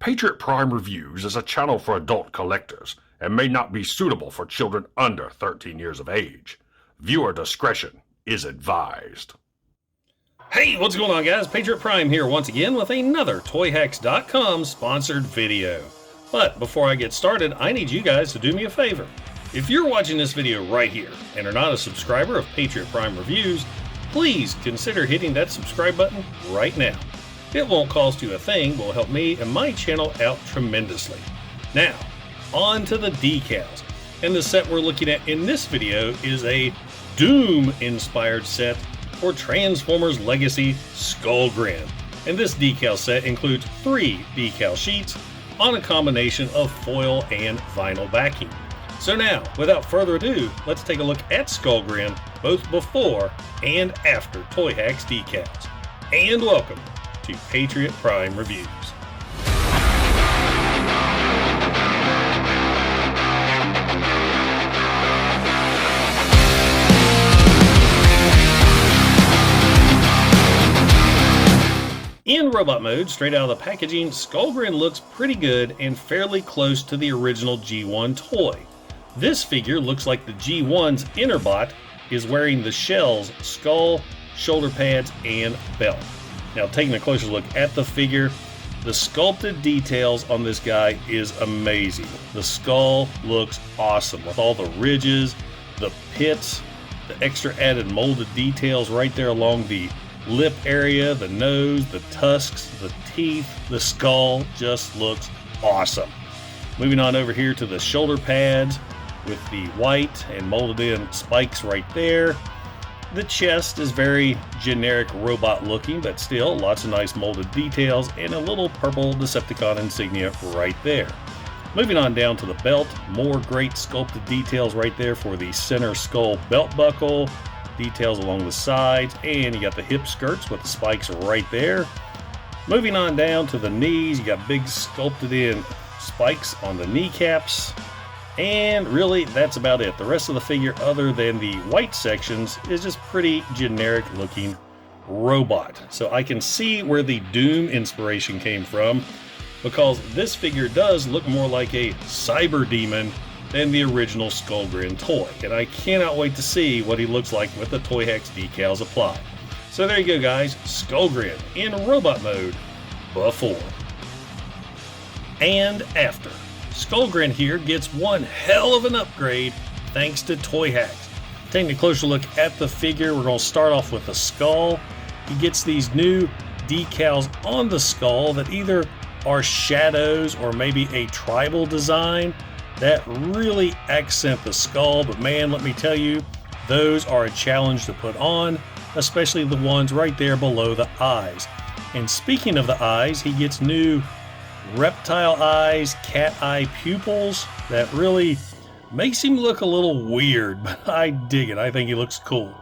Patriot Prime Reviews is a channel for adult collectors and may not be suitable for children under 13 years of age. Viewer discretion is advised. Hey, what's going on, guys? Patriot Prime here once again with another Toyhax.com sponsored video. But before I get started, I need you guys to do me a favor. If you're watching this video right here and are not a subscriber of Patriot Prime Reviews, please consider hitting that subscribe button right now. It won't cost you a thing, but will help me and my channel out tremendously. Now, on to the decals. And the set we're looking at in this video is a Doom-inspired set for Transformers Legacy Skullgrin. And this decal set includes 3 decal sheets on a combination of foil and vinyl backing. So now, without further ado, let's take a look at Skullgrin both before and after Toyhax decals. And welcome to Patriot Prime Reviews. In robot mode, straight out of the packaging, Skullgrin looks pretty good and fairly close to the original G1 toy. This figure looks like the G1's inner bot is wearing the shell's skull, shoulder pads, and belt. Now, taking a closer look at the figure, the sculpted details on this guy is amazing. The skull looks awesome with all the ridges, the pits, the extra added molded details right there along the lip area, the nose, the tusks, the teeth. The skull just looks awesome. Moving on over here to the shoulder pads with the white and molded in spikes right there. The chest is very generic robot looking, but still lots of nice molded details and a little purple Decepticon insignia right there. Moving on down to the belt, more great sculpted details right there for the center skull belt buckle, details along the sides, and you got the hip skirts with the spikes right there. Moving on down to the knees, you got big sculpted in spikes on the kneecaps. And really, that's about it. The rest of the figure, other than the white sections, is just pretty generic looking robot. So I can see where the Doom inspiration came from, because this figure does look more like a Cyberdemon than the original Skullgrin toy. And I cannot wait to see what he looks like with the Toyhax decals applied. So there you go, guys. Skullgrin in robot mode before and after. Skullgrin here gets one hell of an upgrade thanks to Toyhax. Taking a closer look at the figure, we're going to start off with the skull. He gets these new decals on the skull that either are shadows or maybe a tribal design that really accent the skull. But man, let me tell you, those are a challenge to put on, especially the ones right there below the eyes. And speaking of the eyes, he gets new reptile eyes, cat eye pupils that really makes him look a little weird, but I dig it. I think he looks cool.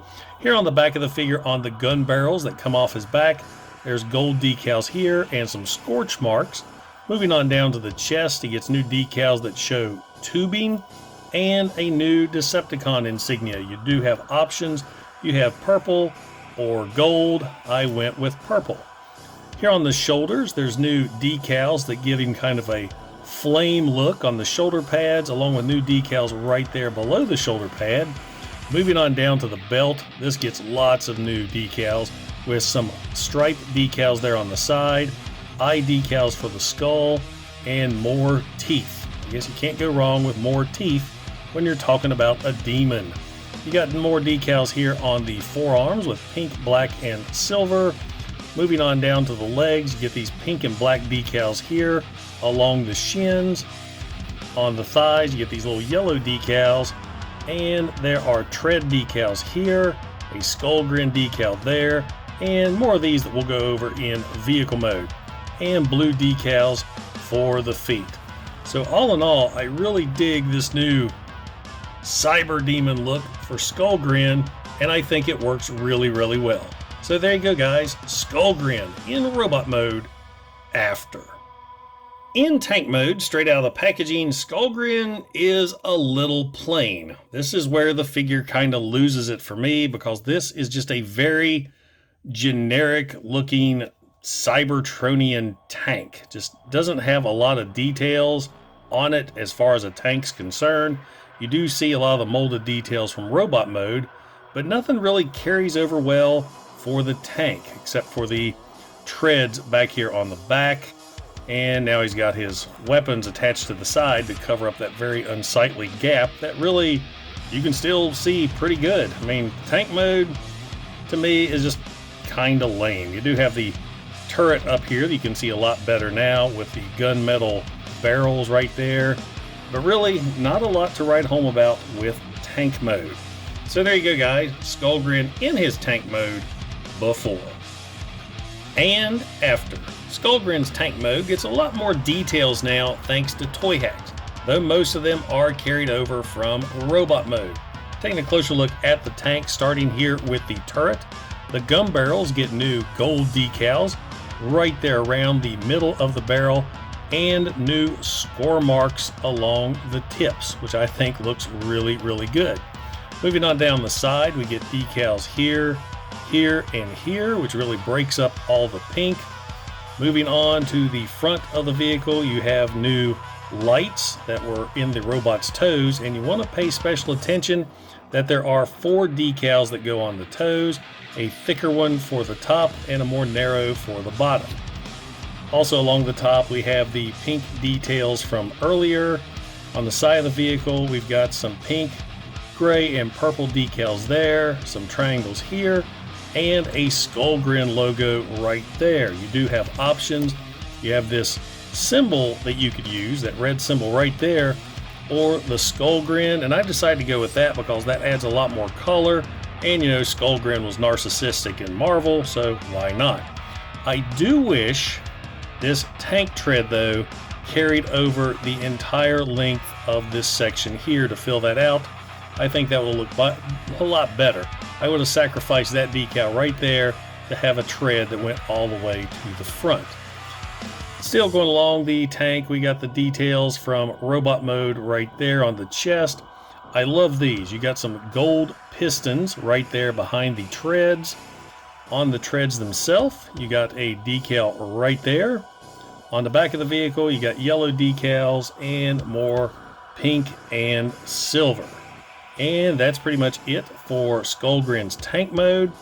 Here on the back of the figure, on the gun barrels that come off his back, there's gold decals here and some scorch marks. Moving on down to the chest, he gets new decals that show tubing and a new Decepticon insignia. You do have options. You have purple or gold. I went with purple. Here on the shoulders, there's new decals that give him kind of a flame look on the shoulder pads, along with new decals right there below the shoulder pad. Moving on down to the belt, this gets lots of new decals with some striped decals there on the side, eye decals for the skull, and more teeth. I guess you can't go wrong with more teeth when you're talking about a demon. You got more decals here on the forearms with pink, black, and silver. Moving on down to the legs, you get these pink and black decals here along the shins. On the thighs, you get these little yellow decals, and there are tread decals here, a Skullgrin decal there, and more of these that we'll go over in vehicle mode, and blue decals for the feet. So all in all, I really dig this new Cyberdemon look for Skullgrin, and I think it works really, really well. So there you go, guys. Skullgrin in robot mode after. In tank mode, straight out of the packaging, Skullgrin is a little plain. This is where the figure kind of loses it for me, because this is just a very generic looking Cybertronian tank. Just doesn't have a lot of details on it as far as a tank's concerned. You do see a lot of the molded details from robot mode, but nothing really carries over well for the tank, except for the treads back here on the back. And now he's got his weapons attached to the side to cover up that very unsightly gap that really you can still see pretty good. I mean, tank mode to me is just kind of lame. You do have the turret up here that you can see a lot better now with the gunmetal barrels right there, but really not a lot to write home about with tank mode. So there you go, guys. Skullgrin in his tank mode before and after. Skullgrin's tank mode gets a lot more details now thanks to Toyhax, though most of them are carried over from robot mode. Taking a closer look at the tank, starting here with the turret. The gun barrels get new gold decals right there around the middle of the barrel, and new score marks along the tips, which I think looks really, really good. Moving on down the side, we get decals here, here, and here, which really breaks up all the pink. Moving on to the front of the vehicle, you have new lights that were in the robot's toes, and you want to pay special attention that there are 4 decals that go on the toes, a thicker one for the top and a more narrow for the bottom. Also along the top, we have the pink details from earlier. On the side of the vehicle, we've got some pink, gray, and purple decals there, some triangles here, and a Skullgrin logo right there. You do have options. You have this symbol that you could use, that red symbol right there, or the Skullgrin, and I've decided to go with that because that adds a lot more color, and you know, Skullgrin was narcissistic in Marvel, so why not? I do wish this tank tread, though, carried over the entire length of this section here to fill that out. I think that will look a lot better. I would have sacrificed that decal right there to have a tread that went all the way to the front. Still going along the tank, we got the details from robot mode right there on the chest. I love these. You got some gold pistons right there behind the treads. On the treads themselves, you got a decal right there. On the back of the vehicle, you got yellow decals and more pink and silver. And that's pretty much it for Skullgrin's tank mode.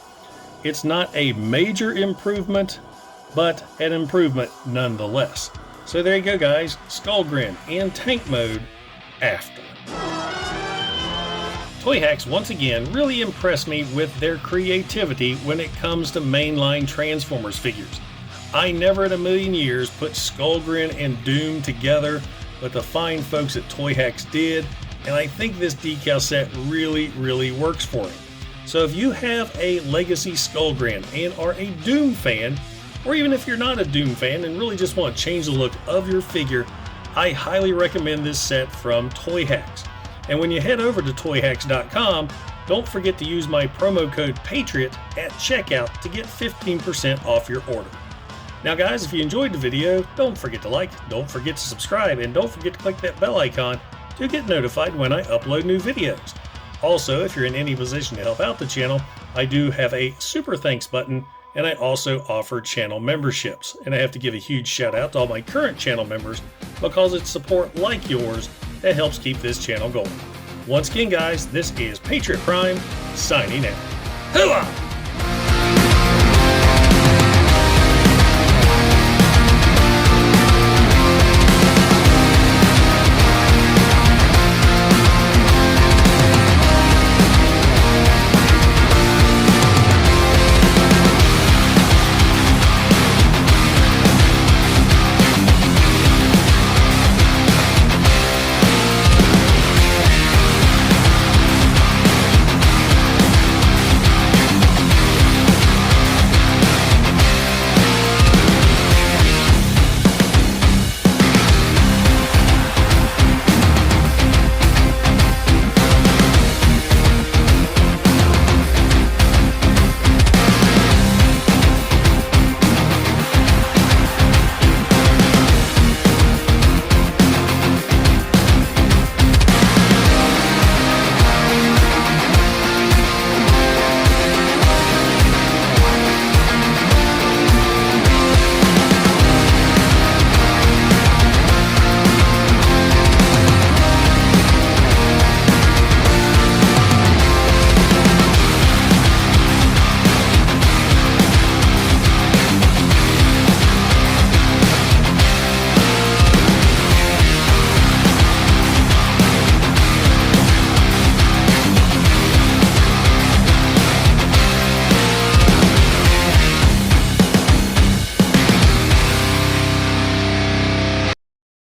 It's not a major improvement, but an improvement nonetheless. So there you go, guys. Skullgrin in tank mode after. Toyhax once again really impressed me with their creativity when it comes to mainline Transformers figures. I never in a million years put Skullgrin and Doom together, but the fine folks at Toyhax did, and I think this decal set really, really works for him. So if you have a Legacy Skullgrin and are a Doom fan, or even if you're not a Doom fan and really just want to change the look of your figure, I highly recommend this set from Toyhax. And when you head over to Toyhax.com, don't forget to use my promo code PATRIOT at checkout to get 15% off your order. Now guys, if you enjoyed the video, don't forget to like, don't forget to subscribe, and don't forget to click that bell icon to get notified when I upload new videos. Also, if you're in any position to help out the channel, I do have a super thanks button, and I also offer channel memberships. And I have to give a huge shout out to all my current channel members because it's support like yours that helps keep this channel going. Once again guys, this is Patriot Prime, signing out. Hooah!